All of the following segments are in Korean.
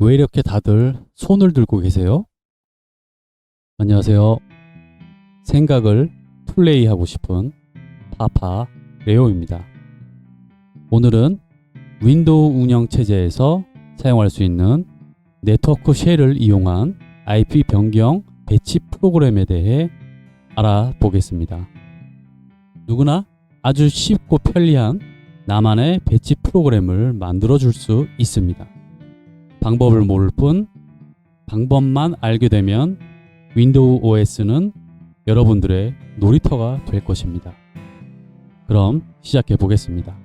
왜 이렇게 다들 손을 들고 계세요? 안녕하세요. 생각을 플레이하고 싶은 파파 레오입니다. 오늘은 윈도우 운영 체제에서 사용할 수 있는 네트워크 쉘을 이용한 IP 변경 배치 프로그램에 대해 알아보겠습니다. 누구나 아주 쉽고 편리한 나만의 배치 프로그램을 만들어 줄 수 있습니다. 방법을 모를 뿐 방법만 알게 되면 윈도우 OS는 여러분들의 놀이터가 될 것입니다. 그럼 시작해 보겠습니다.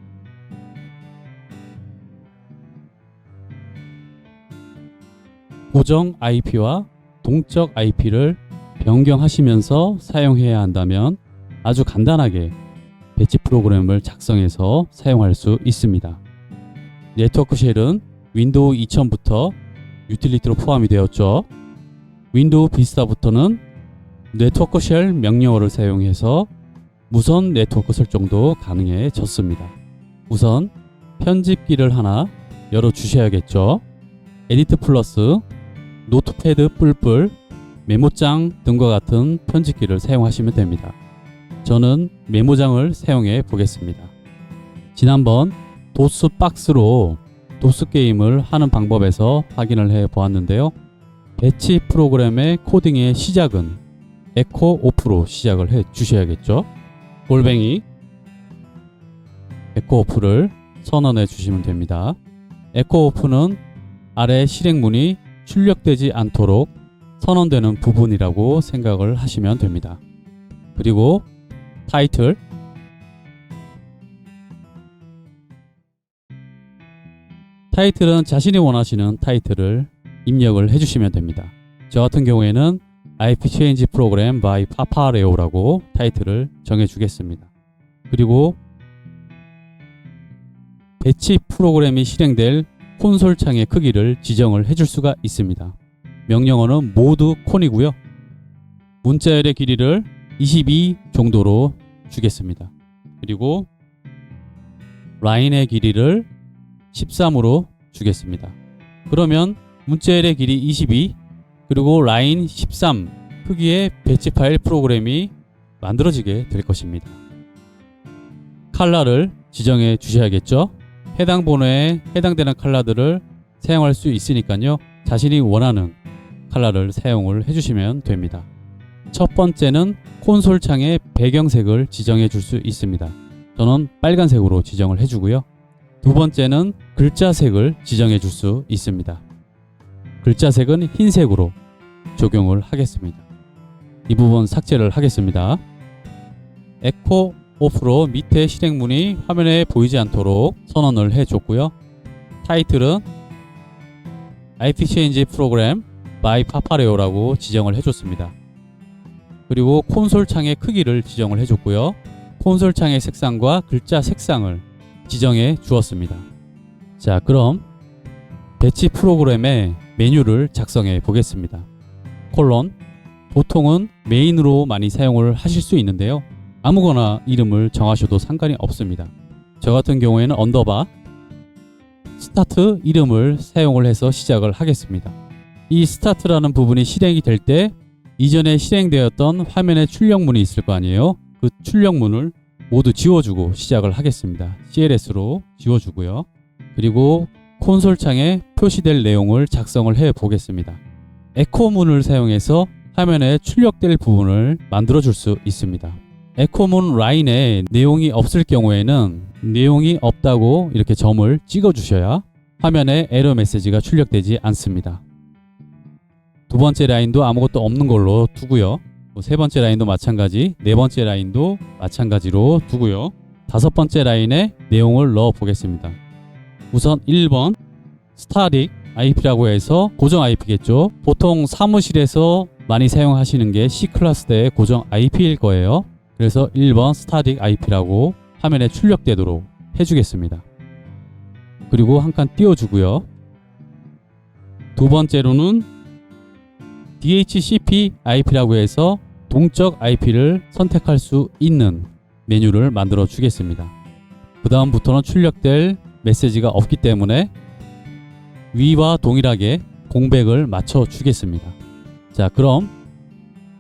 고정 IP와 동적 IP를 변경하시면서 사용해야 한다면 아주 간단하게 배치 프로그램을 작성해서 사용할 수 있습니다. 네트워크 쉘은 윈도우 2000부터 유틸리티로 포함이 되었죠. 윈도우 비스타부터는 네트워크 쉘 명령어를 사용해서 무선 네트워크 설정도 가능해졌습니다. 우선 편집기를 하나 열어 주셔야겠죠. 에디트 플러스, 노트패드 뿔뿔, 메모장 등과 같은 편집기를 사용하시면 됩니다. 저는 메모장을 사용해 보겠습니다. 지난번 도스 박스로 도스 게임을 하는 방법에서 확인을 해 보았는데요. 배치 프로그램의 코딩의 시작은 에코 오프로 시작을 해 주셔야겠죠. 골뱅이 에코 오프를 선언해 주시면 됩니다. 에코 오프는 아래 실행문이 출력되지 않도록 선언되는 부분이라고 생각을 하시면 됩니다. 그리고 타이틀, 타이틀은 자신이 원하시는 타이틀을 입력을 해주시면 됩니다. 저 같은 경우에는 IP Change Program by 파파레오라고 타이틀을 정해주겠습니다. 그리고 배치 프로그램이 실행될 콘솔 창의 크기를 지정을 해줄 수가 있습니다. 명령어는 모두 콘이고요. 문자열의 길이를 22 정도로 주겠습니다. 그리고 라인의 길이를 13으로 주겠습니다. 그러면 문자열의 길이 22 그리고 라인 13 크기의 배치 파일 프로그램이 만들어지게 될 것입니다. 컬러를 지정해 주셔야겠죠. 해당 번호에 해당되는 컬러들을 사용할 수 있으니까요. 자신이 원하는 컬러를 사용을 해주시면 됩니다. 첫 번째는 콘솔 창의 배경색을 지정해 줄 수 있습니다. 저는 빨간색으로 지정을 해주고요. 두 번째는 글자색을 지정해 줄 수 있습니다. 글자색은 흰색으로 적용을 하겠습니다. 이 부분 삭제를 하겠습니다. 에코 오프로 밑에 실행문이 화면에 보이지 않도록 선언을 해줬고요. 타이틀은 IP Change Program by 파파레오라고 지정을 해줬습니다. 그리고 콘솔 창의 크기를 지정을 해줬고요. 콘솔 창의 색상과 글자 색상을 지정해 주었습니다. 자, 그럼 배치 프로그램의 메뉴를 작성해 보겠습니다. 콜론, 보통은 메인으로 많이 사용을 하실 수 있는데요. 아무거나 이름을 정하셔도 상관이 없습니다. 저 같은 경우에는 언더바 스타트 이름을 사용을 해서 시작을 하겠습니다. 이 스타트라는 부분이 실행이 될 때 이전에 실행되었던 화면에 출력문이 있을 거 아니에요. 그 출력문을 모두 지워주고 시작을 하겠습니다. CLS로 지워주고요. 그리고 콘솔 창에 표시될 내용을 작성을 해 보겠습니다. 에코문을 사용해서 화면에 출력될 부분을 만들어 줄 수 있습니다. 에코문 라인에 내용이 없을 경우에는 내용이 없다고 이렇게 점을 찍어 주셔야 화면에 에러 메시지가 출력되지 않습니다. 두 번째 라인도 아무것도 없는 걸로 두고요. 세 번째 라인도 마찬가지, 네 번째 라인도 마찬가지로 두고요. 다섯 번째 라인에 내용을 넣어 보겠습니다. 우선 1번 스타틱 IP라고 해서 고정 IP겠죠. 보통 사무실에서 많이 사용하시는 게 C클래스대의 고정 IP일 거예요. 그래서 1번 스타틱 IP라고 화면에 출력되도록 해주겠습니다. 그리고 한 칸 띄워주고요. 두 번째로는 DHCP IP라고 해서 동적 IP를 선택할 수 있는 메뉴를 만들어 주겠습니다. 그 다음부터는 출력될 메시지가 없기 때문에 위와 동일하게 공백을 맞춰 주겠습니다. 자, 그럼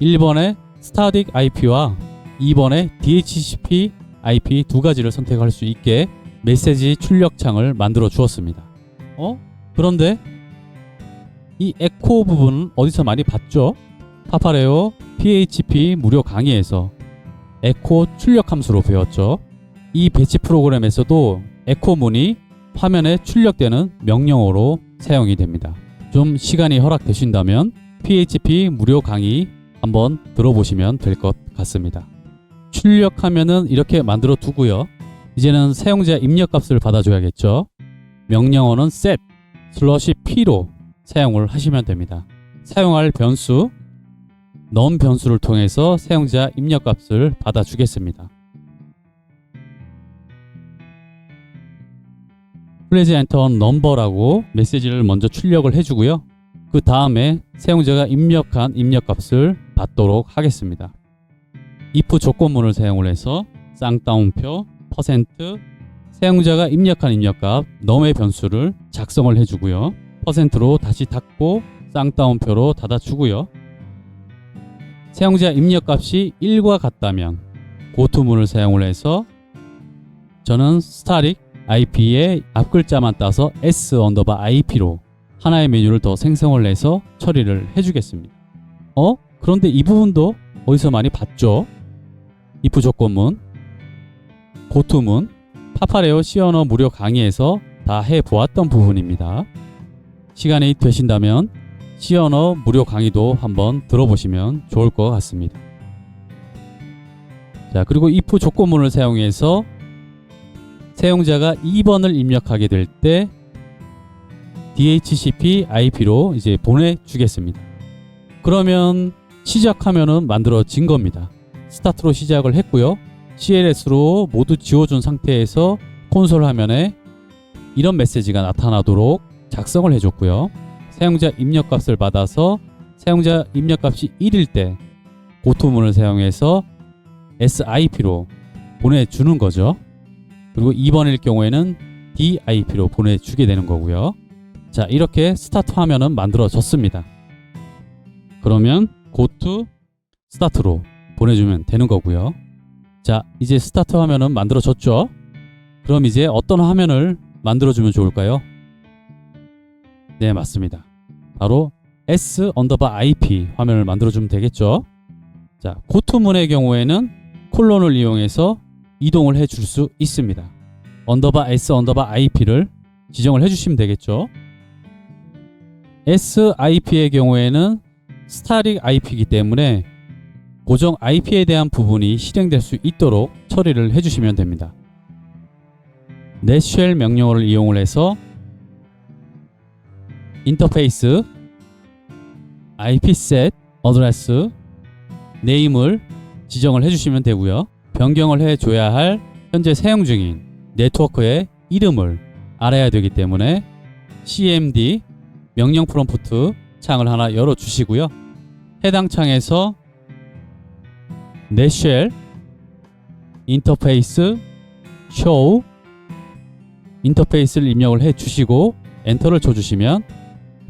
1번의 static IP와 2번의 DHCP IP 두 가지를 선택할 수 있게 메시지 출력창을 만들어 주었습니다. 그런데 이 에코 부분은 어디서 많이 봤죠? 파파레오 PHP 무료 강의에서 에코 출력 함수로 배웠죠. 이 배치 프로그램에서도 에코 문이 화면에 출력되는 명령어로 사용이 됩니다. 좀 시간이 허락되신다면 PHP 무료 강의 한번 들어보시면 될 것 같습니다. 출력하면은 이렇게 만들어 두고요. 이제는 사용자 입력값을 받아줘야겠죠. 명령어는 set/p로 사용을 하시면 됩니다. 사용할 변수 num 변수를 통해서 사용자 입력값을 받아주겠습니다. Please enter number라고 메시지를 먼저 출력을 해주고요. 그 다음에 사용자가 입력한 입력값을 받도록 하겠습니다. if 조건문을 사용을 해서 쌍따옴표 %, 사용자가 입력한 입력값 num의 변수를 작성을 해주고요. %로 다시 닫고 쌍따옴표로 닫아주고요. 사용자 입력값이 1과 같다면 고토문을 사용을 해서 저는 static IP의 앞글자만 따서 s_IP로 하나의 메뉴를 더 생성을 해서 처리를 해주겠습니다. 그런데 이 부분도 어디서 많이 봤죠? if 조건문, 고토문, 파파레오 C 언어 무료 강의에서 다 해보았던 부분입니다. 시간이 되신다면 C 언어 무료 강의도 한번 들어보시면 좋을 것 같습니다. 자, 그리고 if 조건문을 사용해서 사용자가 2번을 입력하게 될 때 DHCP IP로 이제 보내주겠습니다. 그러면 시작하면은 만들어진 겁니다. 스타트로 시작을 했고요. CLS로 모두 지워준 상태에서 콘솔 화면에 이런 메시지가 나타나도록 작성을 해줬고요. 사용자 입력값을 받아서 사용자 입력값이 1일 때 고토문을 사용해서 SIP로 보내주는 거죠. 그리고 2번일 경우에는 DIP로 보내주게 되는 거고요. 자, 이렇게 스타트 화면은 만들어졌습니다. 그러면 고토 스타트로 보내주면 되는 거고요. 자, 이제 스타트 화면은 만들어졌죠? 그럼 이제 어떤 화면을 만들어주면 좋을까요? 네, 맞습니다. 바로 s_IP 화면을 만들어주면 되겠죠? 자, 고토문의 경우에는 콜론을 이용해서 이동을 해줄 수 있습니다. _s_IP를 지정을 해주시면 되겠죠? SIP의 경우에는 static IP이기 때문에 고정 IP에 대한 부분이 실행될 수 있도록 처리를 해주시면 됩니다. netshell 명령어를 이용을 해서 인터페이스 IPset address name을 지정을 해주시면 되고요. 변경을 해줘야 할 현재 사용 중인 네트워크의 이름을 알아야 되기 때문에 cmd 명령 프롬프트 창을 하나 열어주시고요. 해당 창에서 netshell 인터페이스 show 인터페이스를 입력을 해주시고 엔터를 쳐주시면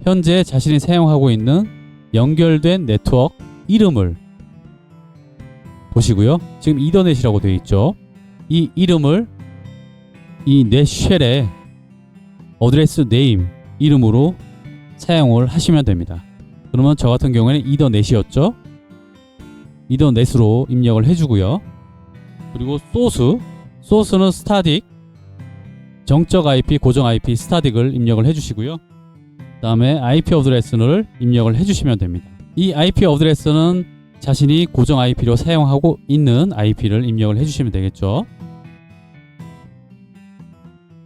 현재 자신이 사용하고 있는 연결된 네트워크 이름을 보시고요. 지금 이더넷이라고 되어 있죠. 이 이름을 이 netshell의 어드레스 네임 이름으로 사용을 하시면 됩니다. 그러면 저 같은 경우에는 이더넷이었죠. 이더넷으로 입력을 해주고요. 그리고 소스는 static 정적 IP, 고정 IP, static을 입력을 해주시고요. 그 다음에 IP 어드레스를 입력을 해주시면 됩니다. 이 IP 어드레스는 자신이 고정 IP로 사용하고 있는 IP를 입력을 해주시면 되겠죠.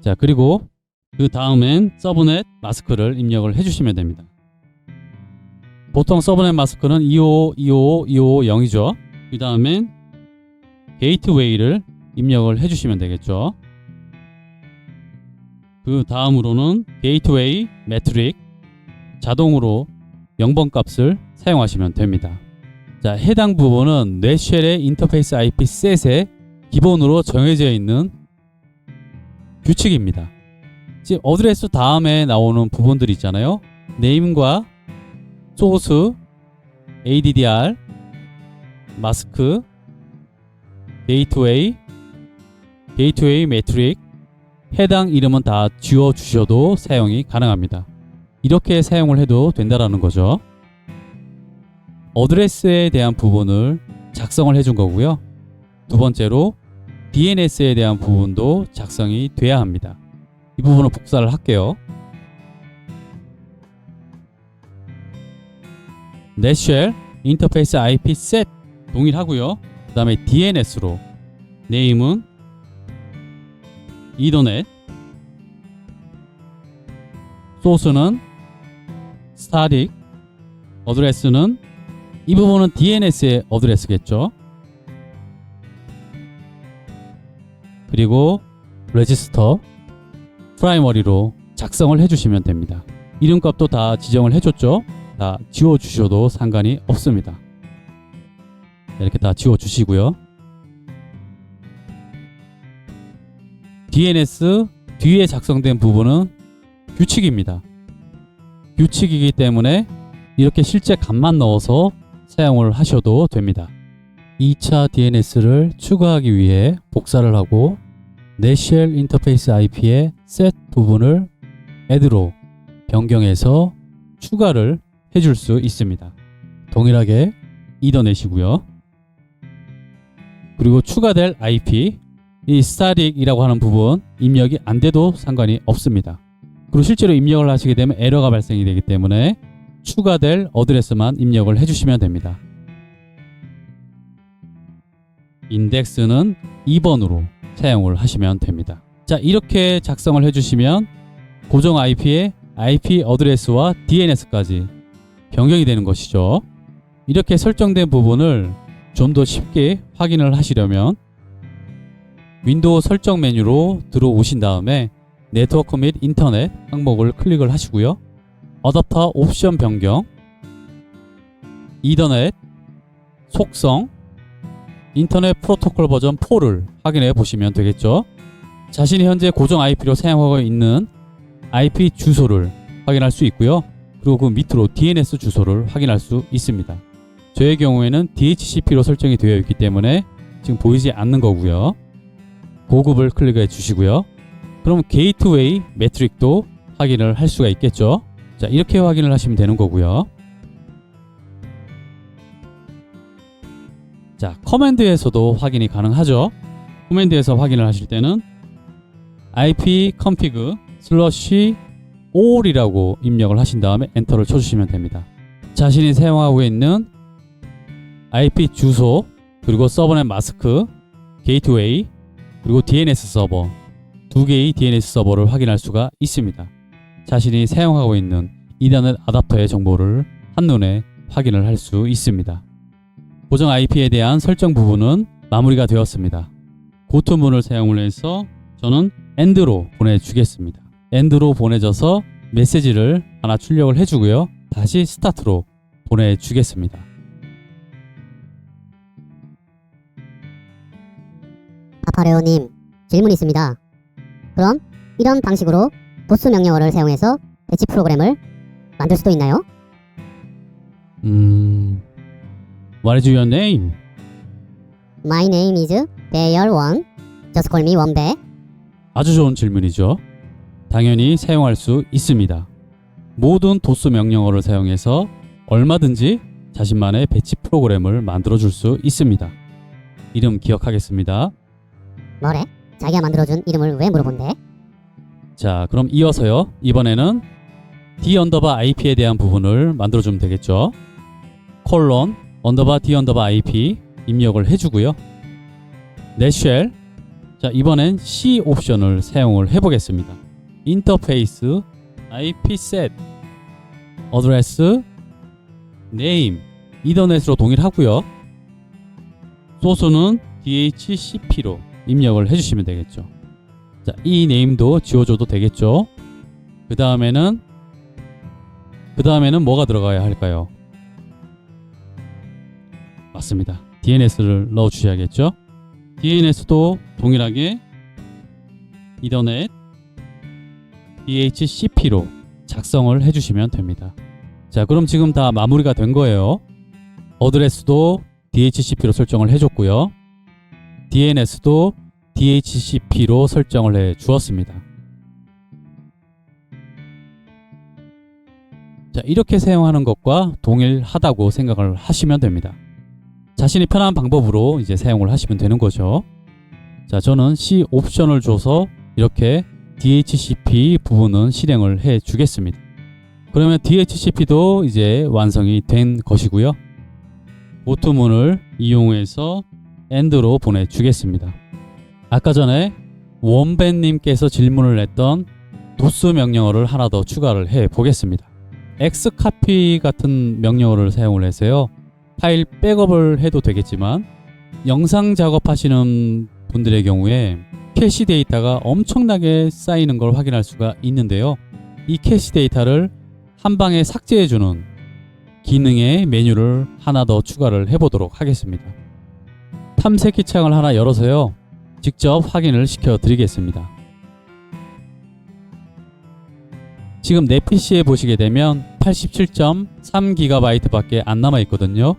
자, 그리고 그 다음엔 서브넷 마스크를 입력을 해주시면 됩니다. 보통 서브넷 마스크는 255.255.250이죠. 그 다음엔 게이트웨이를 입력을 해주시면 되겠죠. 그 다음으로는 게이트웨이 매트릭 자동으로 0번 값을 사용하시면 됩니다. 자, 해당 부분은 netshell의 인터페이스 IP 셋에 기본으로 정해져 있는 규칙입니다. 지금 어드레스 다음에 나오는 부분들이 있잖아요. 네임과 소스, ADDR, 마스크, 게이트웨이 매트릭, 해당 이름은 다 지워주셔도 사용이 가능합니다. 이렇게 사용을 해도 된다라는 거죠. 어드레스에 대한 부분을 작성을 해준 거고요. 두 번째로 DNS에 대한 부분도 작성이 돼야 합니다. 이 부분은 복사를 할게요. 넷쉘 인터페이스 IP 셋 동일하고요. 그 다음에 DNS로 네임은 이더넷, 소스는 스타틱, 어드레스는 이 부분은 DNS의 어드레스겠죠. 그리고 레지스터, 프라이머리로 작성을 해주시면 됩니다. 이름값도 다 지정을 해줬죠. 다 지워주셔도 상관이 없습니다. 이렇게 다 지워주시고요. DNS 뒤에 작성된 부분은 규칙입니다. 규칙이기 때문에 이렇게 실제 값만 넣어서 사용을 하셔도 됩니다. 2차 DNS를 추가하기 위해 복사를 하고 넷쉘 인터페이스 IP의 셋 부분을 add로 변경해서 추가를 해줄 수 있습니다. 동일하게 이더넷이고요. 그리고 추가될 IP, 이 static이라고 하는 부분 입력이 안 돼도 상관이 없습니다. 그리고 실제로 입력을 하시게 되면 에러가 발생이 되기 때문에 추가될 어드레스만 입력을 해주시면 됩니다. 인덱스는 2번으로 사용을 하시면 됩니다. 자, 이렇게 작성을 해주시면 고정 IP의 IP 어드레스와 DNS까지 변경이 되는 것이죠. 이렇게 설정된 부분을 좀 더 쉽게 확인을 하시려면 윈도우 설정 메뉴로 들어오신 다음에 네트워크 및 인터넷 항목을 클릭을 하시고요. 어댑터 옵션 변경, 이더넷, 속성, 인터넷 프로토콜 버전 4를 확인해 보시면 되겠죠. 자신이 현재 고정 IP로 사용하고 있는 IP 주소를 확인할 수 있고요. 그리고 그 밑으로 DNS 주소를 확인할 수 있습니다. 저의 경우에는 DHCP로 설정이 되어 있기 때문에 지금 보이지 않는 거고요. 고급을 클릭해 주시고요. 그럼 게이트웨이 매트릭도 확인을 할 수가 있겠죠. 자, 이렇게 확인을 하시면 되는 거고요. 자, 커맨드에서도 확인이 가능하죠. 커맨드에서 확인을 하실 때는 ipconfig/all이라고 입력을 하신 다음에 엔터를 쳐주시면 됩니다. 자신이 사용하고 있는 IP 주소, 그리고 서버넷 마스크, 게이트웨이, 그리고 DNS 서버, 두 개의 DNS 서버를 확인할 수가 있습니다. 자신이 사용하고 있는 이더넷 아답터의 정보를 한눈에 확인을 할 수 있습니다. 고정 IP에 대한 설정 부분은 마무리가 되었습니다. 고토문을 사용을 해서 저는 end로 보내주겠습니다. end로 보내줘서 메시지를 하나 출력을 해주고요. 다시 start로 보내주겠습니다. 아파레오님, 질문이 있습니다. 그럼 이런 방식으로 도스 명령어를 사용해서 배치 프로그램을 만들 수도 있나요? What is your name? My name is Bear1. Just call me 원배. 아주 좋은 질문이죠. 당연히 사용할 수 있습니다. 모든 도스 명령어를 사용해서 얼마든지 자신만의 배치 프로그램을 만들어 줄 수 있습니다. 이름 기억하겠습니다. 뭐래? 자기가 만들어준 이름을 왜 물어본대? 자, 그럼 이어서요. 이번에는 d_ip에 대한 부분을 만들어주면 되겠죠. d_ip 입력을 해주고요. 넷쉘. 자, 이번엔 C 옵션을 사용을 해보겠습니다. 인터페이스 ipset 어드레스 네임 이더넷으로 동일하고요. 소스는 DHCP로 입력을 해주시면 되겠죠. 자, 이 네임도 지워줘도 되겠죠. 그 다음에는 뭐가 들어가야 할까요? 맞습니다. DNS를 넣어 주셔야겠죠. DNS도 동일하게 이더넷 DHCP로 작성을 해주시면 됩니다. 자, 그럼 지금 다 마무리가 된 거예요. 어드레스도 DHCP로 설정을 해줬고요. DNS도 DHCP로 설정을 해 주었습니다. 자, 이렇게 사용하는 것과 동일하다고 생각을 하시면 됩니다. 자신이 편한 방법으로 이제 사용을 하시면 되는 거죠. 자, 저는 C 옵션을 줘서 이렇게 DHCP 부분은 실행을 해 주겠습니다. 그러면 DHCP도 이제 완성이 된 것이고요. 보트문을 이용해서 end로 보내주겠습니다. 아까 전에 원벤님께서 질문을 했던 도스 명령어를 하나 더 추가를 해 보겠습니다. xcopy 같은 명령어를 사용을 해서요. 파일 백업을 해도 되겠지만 영상 작업하시는 분들의 경우에 캐시 데이터가 엄청나게 쌓이는 걸 확인할 수가 있는데요. 이 캐시 데이터를 한 방에 삭제해주는 기능의 메뉴를 하나 더 추가를 해보도록 하겠습니다. 탐색기 창을 하나 열어서요. 직접 확인을 시켜 드리겠습니다. 지금 내 PC에 보시게 되면 87.3GB 밖에 안 남아 있거든요.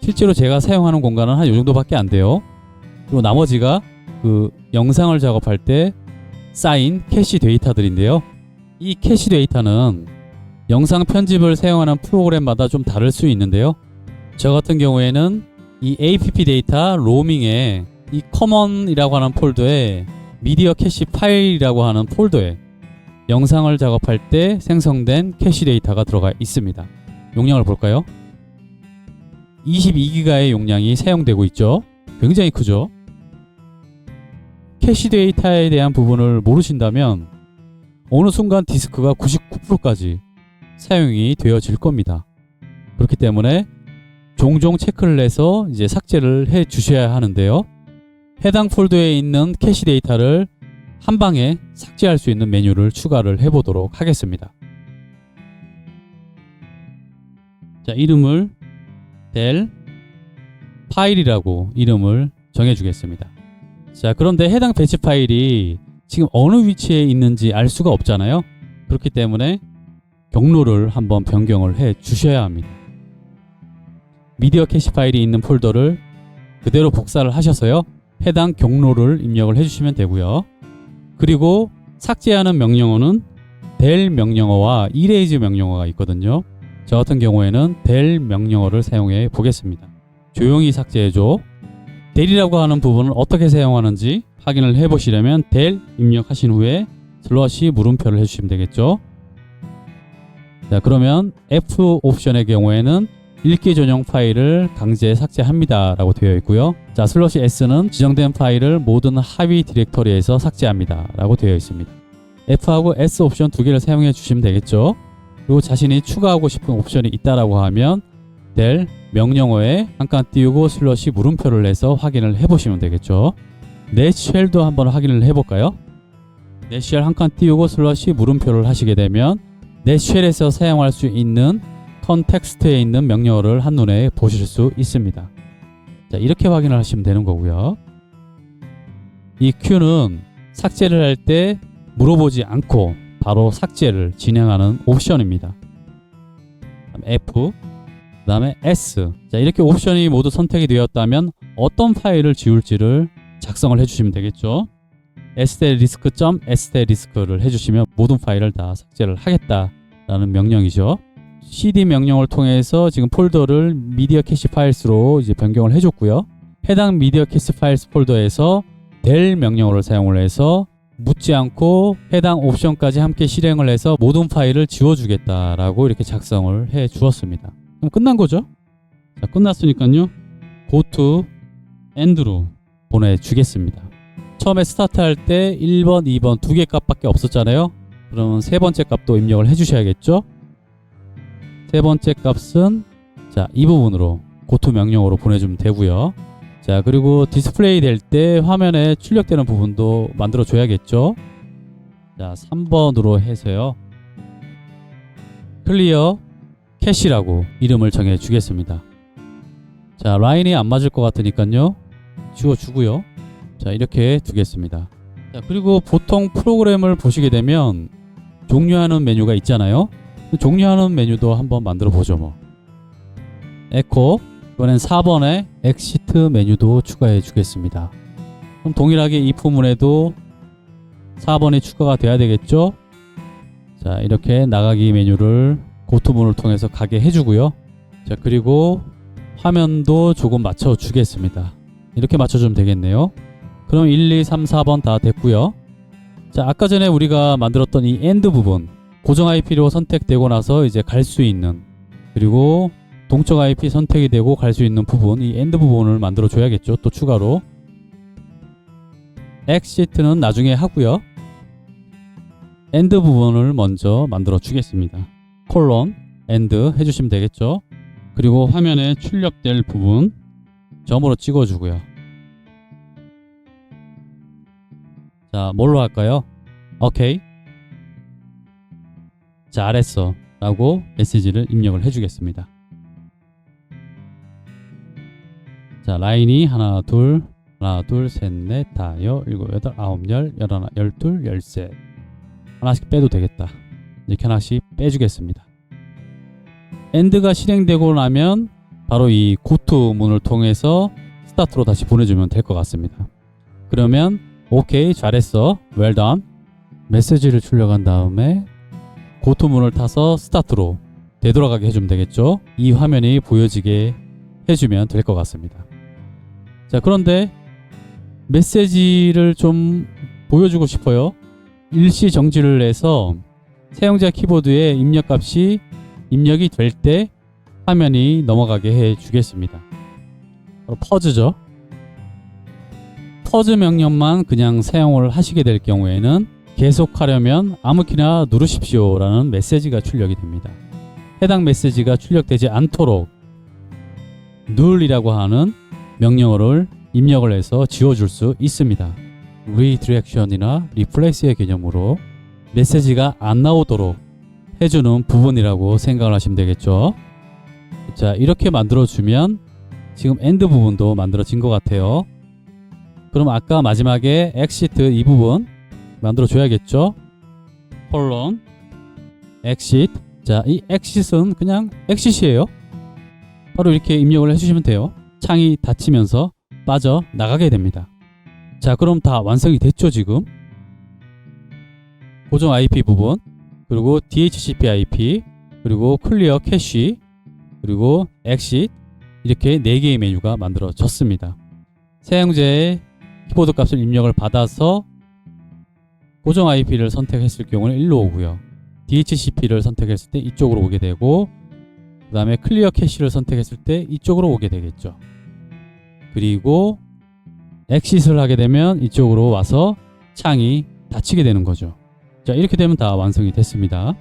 실제로 제가 사용하는 공간은 한 이 정도밖에 안 돼요. 그리고 나머지가 그 영상을 작업할 때 쌓인 캐시 데이터들인데요. 이 캐시 데이터는 영상 편집을 사용하는 프로그램마다 좀 다를 수 있는데요. 저 같은 경우에는 이 app 데이터 로밍에 이 커먼이라고 하는 폴더에 미디어 캐시 파일이라고 하는 폴더에 영상을 작업할 때 생성된 캐시 데이터가 들어가 있습니다. 용량을 볼까요? 22기가의 용량이 사용되고 있죠. 굉장히 크죠. 캐시 데이터에 대한 부분을 모르신다면 어느 순간 디스크가 99%까지 사용이 되어질 겁니다. 그렇기 때문에 종종 체크를 해서 이제 삭제를 해 주셔야 하는데요. 해당 폴더에 있는 캐시 데이터를 한 방에 삭제할 수 있는 메뉴를 추가를 해 보도록 하겠습니다. 자, 이름을 델 파일이라고 이름을 정해 주겠습니다. 자, 그런데 해당 배치 파일이 지금 어느 위치에 있는지 알 수가 없잖아요. 그렇기 때문에 경로를 한번 변경을 해 주셔야 합니다. 미디어 캐시 파일이 있는 폴더를 그대로 복사를 하셔서요. 해당 경로를 입력을 해주시면 되고요. 그리고 삭제하는 명령어는 델 명령어와 이레이즈 명령어가 있거든요. 저 같은 경우에는 델 명령어를 사용해 보겠습니다. 조용히 삭제해줘. 델이라고 하는 부분을 어떻게 사용하는지 확인을 해 보시려면 델 입력하신 후에 슬러시 물음표를 해주시면 되겠죠. 자, 그러면 F 옵션의 경우에는 읽기 전용 파일을 강제 삭제합니다 라고 되어 있고요. 자, 슬러시 S는 지정된 파일을 모든 하위 디렉터리에서 삭제합니다 라고 되어 있습니다. F하고 S 옵션 두 개를 사용해 주시면 되겠죠. 그리고 자신이 추가하고 싶은 옵션이 있다라고 하면 델 명령어에 한 칸 띄우고 슬러시 물음표를 내서 확인을 해 보시면 되겠죠. 넷쉘도 한번 확인을 해 볼까요? 넷쉘 한 칸 띄우고 슬러시 물음표를 하시게 되면 넷쉘에서 사용할 수 있는 컨텍스트에 있는 명령어를 한눈에 보실 수 있습니다. 자, 이렇게 확인을 하시면 되는 거고요. 이 Q는 삭제를 할 때 물어보지 않고 바로 삭제를 진행하는 옵션입니다. F, 그 다음에 S. 자, 이렇게 옵션이 모두 선택이 되었다면 어떤 파일을 지울지를 작성을 해주시면 되겠죠. sterisk.sterisk를 해주시면 모든 파일을 다 삭제를 하겠다라는 명령이죠. cd 명령을 통해서 지금 폴더를 미디어 캐시 파일스로 이제 변경을 해줬고요. 해당 미디어 캐시 파일스 폴더에서 델 명령어를 사용을 해서 묻지 않고 해당 옵션까지 함께 실행을 해서 모든 파일을 지워주겠다라고 이렇게 작성을 해 주었습니다. 그럼 끝난 거죠? 자, 끝났으니까요. go to end로 보내주겠습니다. 처음에 스타트 할 때 1번, 2번 두 개 값밖에 없었잖아요. 그러면 세 번째 값도 입력을 해 주셔야겠죠? 세 번째 값은 자, 이 부분으로 고토 명령어로 보내주면 되고요. 자, 그리고 디스플레이 될 때 화면에 출력되는 부분도 만들어 줘야겠죠. 자, 3번으로 해서요. 클리어 캐시라고 이름을 정해 주겠습니다. 자, 라인이 안 맞을 것 같으니까요. 지워 주고요. 자, 이렇게 두겠습니다. 자, 그리고 보통 프로그램을 보시게 되면 종료하는 메뉴가 있잖아요. 종료하는 메뉴도 한번 만들어 보죠. 뭐 에코, 이번엔 4번에 엑시트 메뉴도 추가해 주겠습니다. 그럼 동일하게 이 부분에도 4번이 추가가 돼야 되겠죠. 자, 이렇게 나가기 메뉴를 고투문을 통해서 가게 해주고요. 자, 그리고 화면도 조금 맞춰 주겠습니다. 이렇게 맞춰주면 되겠네요. 그럼 1, 2, 3, 4번 다 됐고요. 자, 아까 전에 우리가 만들었던 이 엔드 부분, 고정 IP로 선택되고 나서 이제 갈 수 있는, 그리고 동적 IP 선택이 되고 갈 수 있는 부분, 이 엔드 부분을 만들어 줘야겠죠. 또 추가로 엑시트는 나중에 하고요. 엔드 부분을 먼저 만들어 주겠습니다. 콜론 엔드 해주시면 되겠죠. 그리고 화면에 출력될 부분 점으로 찍어 주고요. 자, 뭘로 할까요? 오케이, 잘했어 라고 메시지를 입력을 해주겠습니다. 자, 라인이 하나 둘 셋 넷 다여 일곱 여덟 아홉 열 열하나 열둘 열셋, 하나씩 빼도 되겠다. 이렇게 하나씩 빼주겠습니다. 엔드가 실행되고 나면 바로 이 고투 문을 통해서 스타트로 다시 보내주면 될 것 같습니다. 그러면 오케이, 잘했어, well done, 메시지를 출력한 다음에 고투 문을 타서 스타트로 되돌아가게 해주면 되겠죠. 이 화면이 보여지게 해주면 될 것 같습니다. 자, 그런데 메시지를 좀 보여주고 싶어요. 일시 정지를 해서 사용자 키보드에 입력값이 입력이 될 때 화면이 넘어가게 해 주겠습니다. 퍼즈죠. 퍼즈 명령만 그냥 사용을 하시게 될 경우에는 계속하려면 아무키나 누르십시오 라는 메시지가 출력이 됩니다. 해당 메시지가 출력되지 않도록 null이라고 하는 명령어를 입력을 해서 지워줄 수 있습니다. redirection이나 replace의 개념으로 메시지가 안 나오도록 해주는 부분이라고 생각을 하시면 되겠죠. 자, 이렇게 만들어주면 지금 엔드 부분도 만들어진 것 같아요. 그럼 아까 마지막에 exit 이 부분 만들어줘야겠죠. 콜론 exit. 자, 이 exit은 그냥 exit이에요. 바로 이렇게 입력을 해주시면 돼요. 창이 닫히면서 빠져 나가게 됩니다. 자, 그럼 다 완성이 됐죠. 지금 고정 IP 부분, 그리고 DHCP IP, 그리고 클리어 캐시, 그리고 exit, 이렇게 4개의 메뉴가 만들어졌습니다. 사용자의 키보드 값을 입력을 받아서 고정 IP를 선택했을 경우는 일로 오고요. DHCP를 선택했을 때 이쪽으로 오게 되고, 그 다음에 클리어 캐시를 선택했을 때 이쪽으로 오게 되겠죠. 그리고 엑싯을 하게 되면 이쪽으로 와서 창이 닫히게 되는 거죠. 자, 이렇게 되면 다 완성이 됐습니다.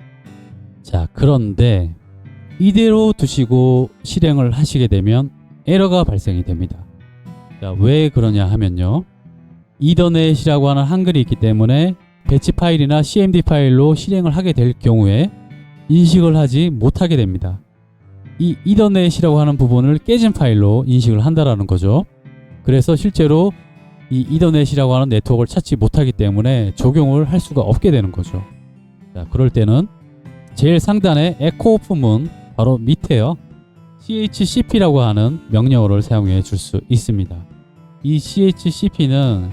자, 그런데 이대로 두시고 실행을 하시게 되면 에러가 발생이 됩니다. 자, 왜 그러냐 하면요, 이더넷이라고 하는 한글이 있기 때문에 배치 파일이나 CMD 파일로 실행을 하게 될 경우에 인식을 하지 못하게 됩니다. 이 이더넷이라고 하는 부분을 깨진 파일로 인식을 한다라는 거죠. 그래서 실제로 이 이더넷이라고 하는 네트워크를 찾지 못하기 때문에 적용을 할 수가 없게 되는 거죠. 자, 그럴 때는 제일 상단에 에코 오프문 바로 밑에요, CHCP라고 하는 명령어를 사용해 줄 수 있습니다. 이 CHCP는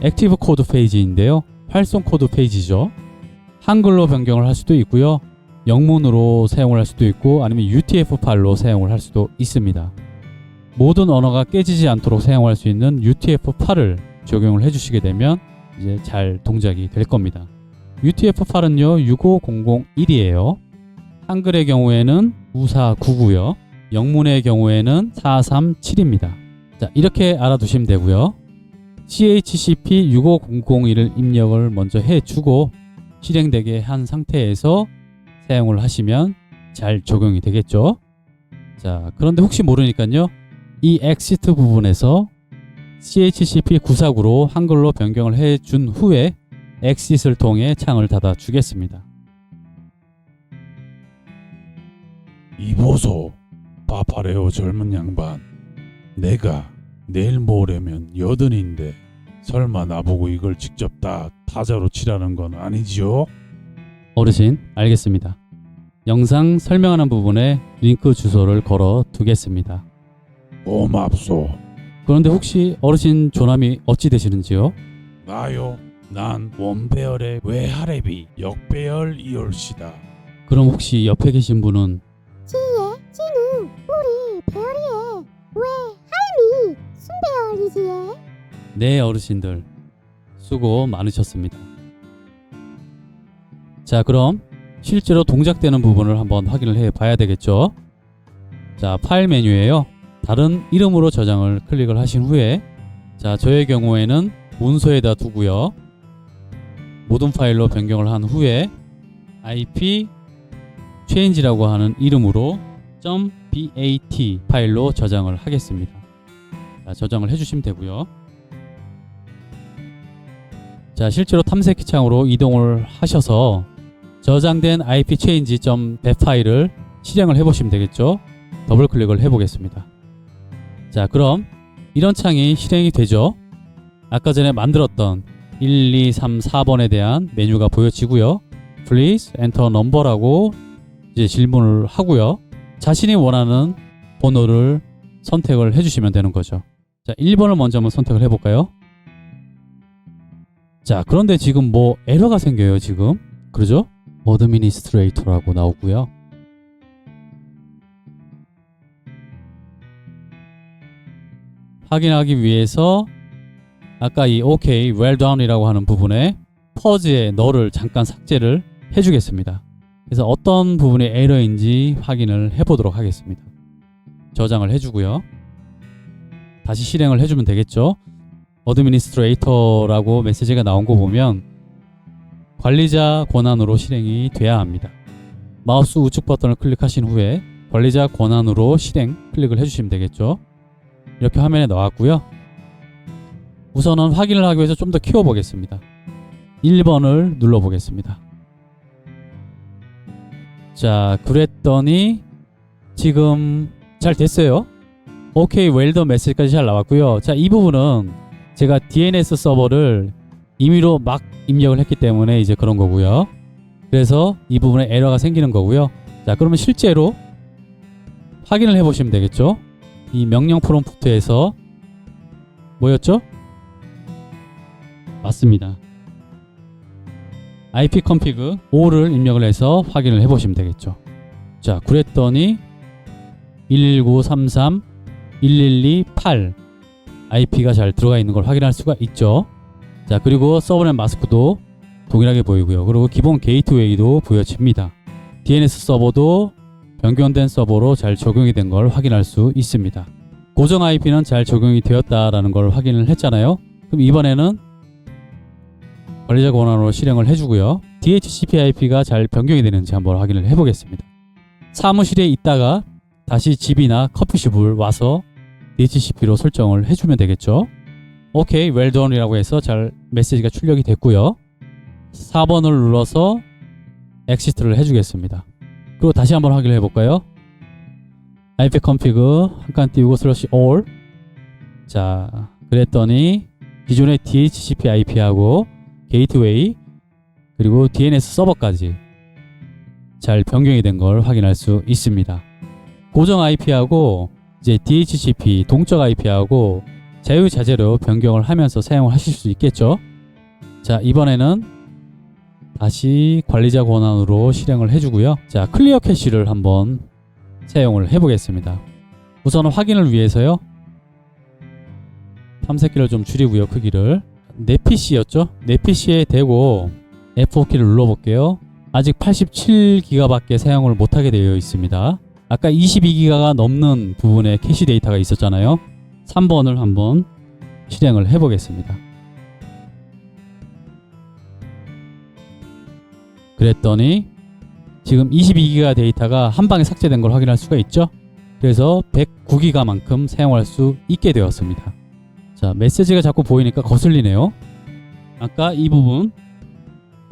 액티브 코드 페이지인데요, 활성 코드 페이지죠. 한글로 변경을 할 수도 있고요, 영문으로 사용을 할 수도 있고, 아니면 UTF 파일로 사용을 할 수도 있습니다. 모든 언어가 깨지지 않도록 사용할 수 있는 UTF 파일을 적용을 해주시게 되면 이제 잘 동작이 될 겁니다. UTF 파일은요 65001이에요. 한글의 경우에는 9499고요. 영문의 경우에는 437입니다. 자, 이렇게 알아두시면 되고요. CHCP 65001을 입력을 먼저 해주고 실행되게 한 상태에서 사용을 하시면 잘 적용이 되겠죠. 자, 그런데 혹시 모르니까요, 이 exit 부분에서 CHCP 949로 한글로 변경을 해준 후에 exit을 통해 창을 닫아 주겠습니다. 이보소, 파파레오 젊은 양반. 내가 내일 모레면 80인데 설마 나보고 이걸 직접 다 타자로 치라는 건 아니지요? 어르신, 알겠습니다. 영상 설명하는 부분에 링크 주소를 걸어 두겠습니다. 고맙소. 그런데 혹시 어르신 조남이 어찌 되시는지요? 나요. 난 원배열의 외할애비 역배열 이올시다. 그럼 혹시 옆에 계신 분은 지는 우리 배열이의 외할미 순배열이지예. 네, 어르신들 수고 많으셨습니다. 자, 그럼 실제로 동작되는 부분을 한번 확인을 해 봐야 되겠죠. 자, 파일 메뉴에요. 다른 이름으로 저장을 클릭을 하신 후에, 자, 저의 경우에는 문서에다 두고요. 모든 파일로 변경을 한 후에 IP change라고 하는 이름으로 .bat 파일로 저장을 하겠습니다. 자, 저장을 해주시면 되고요. 자, 실제로 탐색기 창으로 이동을 하셔서 저장된 ipchange.bat 파일을 실행을 해보시면 되겠죠. 더블 클릭을 해보겠습니다. 자, 그럼 이런 창이 실행이 되죠. 아까 전에 만들었던 1, 2, 3, 4번에 대한 메뉴가 보여지고요. Please enter number라고 이제 질문을 하고요. 자신이 원하는 번호를 선택을 해주시면 되는 거죠. 자, 1번을 먼저 한번 선택을 해볼까요? 자, 그런데 지금 뭐 에러가 생겨요, 지금. 그러죠? 어드미니스트레이터라고 나오고요. 확인하기 위해서 아까 이 OK, well done 이라고 하는 부분에 퍼즈의 너를 잠깐 삭제를 해주겠습니다. 그래서 어떤 부분이 에러인지 확인을 해보도록 하겠습니다. 저장을 해주고요. 다시 실행을 해주면 되겠죠. 어드미니스트레이터라고 메시지가 나온 거 보면 관리자 권한으로 실행이 돼야 합니다. 마우스 우측 버튼을 클릭하신 후에 관리자 권한으로 실행 클릭을 해주시면 되겠죠. 이렇게 화면에 나왔고요. 우선은 확인을 하기 위해서 좀 더 키워보겠습니다. 1번을 눌러보겠습니다. 자, 그랬더니 지금 잘 됐어요. OK, 웰던 메시지까지 잘 나왔고요. 자, 이 부분은 제가 DNS 서버를 임의로 막 입력을 했기 때문에 이제 그런 거고요. 그래서 이 부분에 에러가 생기는 거고요. 자, 그러면 실제로 확인을 해보시면 되겠죠. 이 명령 프롬프트에서 뭐였죠? 맞습니다. ipconfig 5를 입력을 해서 확인을 해보시면 되겠죠. 자, 그랬더니 119.33 112.8 IP가 잘 들어가 있는 걸 확인할 수가 있죠. 자, 그리고 서버넷 마스크도 동일하게 보이고요. 그리고 기본 게이트웨이도 보여집니다. DNS 서버도 변경된 서버로 잘 적용이 된 걸 확인할 수 있습니다. 고정 IP는 잘 적용이 되었다라는 걸 확인을 했잖아요. 그럼 이번에는 관리자 권한으로 실행을 해주고요. DHCP IP가 잘 변경이 되는지 한번 확인을 해보겠습니다. 사무실에 있다가 다시 집이나 커피숍을 와서 DHCP로 설정을 해주면 되겠죠. OK, well done 이라고 해서 잘 메시지가 출력이 됐고요. 4번을 눌러서 엑시트를 해주겠습니다. 그리고 다시 한번 확인을 해볼까요? ipconfig 한 칸 띄우고 /all. 자, 그랬더니 기존의 DHCP IP하고 게이트웨이 그리고 DNS 서버까지 잘 변경이 된 걸 확인할 수 있습니다. 고정 IP하고 이제 DHCP 동적 IP하고 자유자재로 변경을 하면서 사용을 하실 수 있겠죠. 자, 이번에는 다시 관리자 권한으로 실행을 해주고요. 자, 클리어 캐시를 한번 사용을 해보겠습니다. 우선은 확인을 위해서요. 탐색기를 좀 줄이고요. 크기를. 내 PC였죠? 내 PC에 대고 F4키를 눌러볼게요. 아직 87기가밖에 사용을 못하게 되어 있습니다. 아까 22기가가 넘는 부분에 캐시 데이터가 있었잖아요. 3번을 한번 실행을 해보겠습니다. 그랬더니 지금 22기가 데이터가 한 방에 삭제된 걸 확인할 수가 있죠. 그래서 109기가만큼 사용할 수 있게 되었습니다. 자, 메시지가 자꾸 보이니까 거슬리네요. 아까 이 부분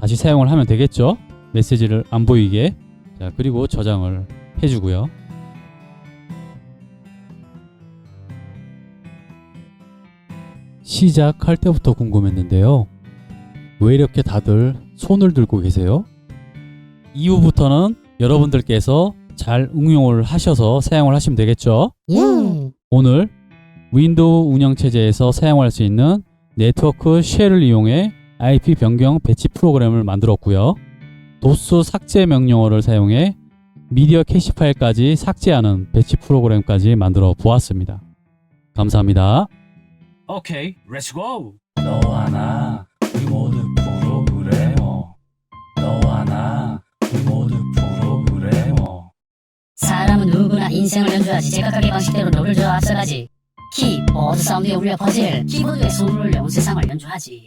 다시 사용을 하면 되겠죠. 메시지를 안 보이게. 자, 그리고 저장을 해주고요. 시작할 때부터 궁금했는데요. 왜 이렇게 다들 손을 들고 계세요? 이후부터는 여러분들께서 잘 응용을 하셔서 사용을 하시면 되겠죠. 예. 오늘 윈도우 운영체제에서 사용할 수 있는 네트워크 쉘을 이용해 IP 변경 배치 프로그램을 만들었고요. 도스 삭제 명령어를 사용해 미디어 캐시 파일까지 삭제하는 배치 프로그램까지 만들어 보았습니다. 감사합니다. 오케이, 렛츠고! 너와 나, 우리 모두 프로그래머. 너와 나, 우리 모두 프로그래머. 사람은 누구나 인생을 연주하지 제각각의 방식대로 노를 저어 앞서가지. 키보드 사운드에 울려 퍼질 키보드의 소음을 울려 온 세상을 연주하지.